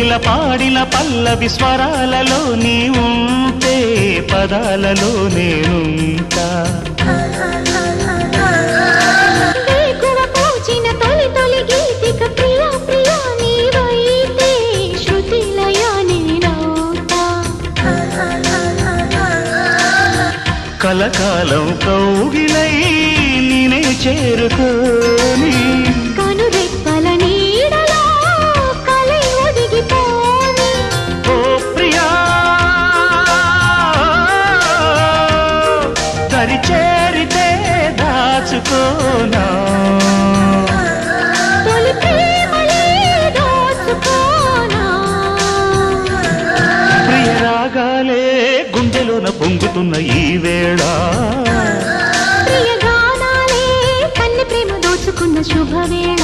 కోకిల పాడిన పల్లవి స్వరాలలో నీ ఉంటే పదాలలో నేనుంటా కలకాలం కౌగిలై నేనే చేరుకోని కనురెప్పల నీడలో కలై ఒదిగిపోని ఓ ప్రియా దరి చేరితే దాచుకోనా తొలి ప్రేమలే దోచుకోనా ప్రియ రాగాలే గుండెలోన పొంగుతున్న ఈ వేళ ప్రియ గానాలే కన్నె ప్రేమ దోచుకున్న శుభవేళ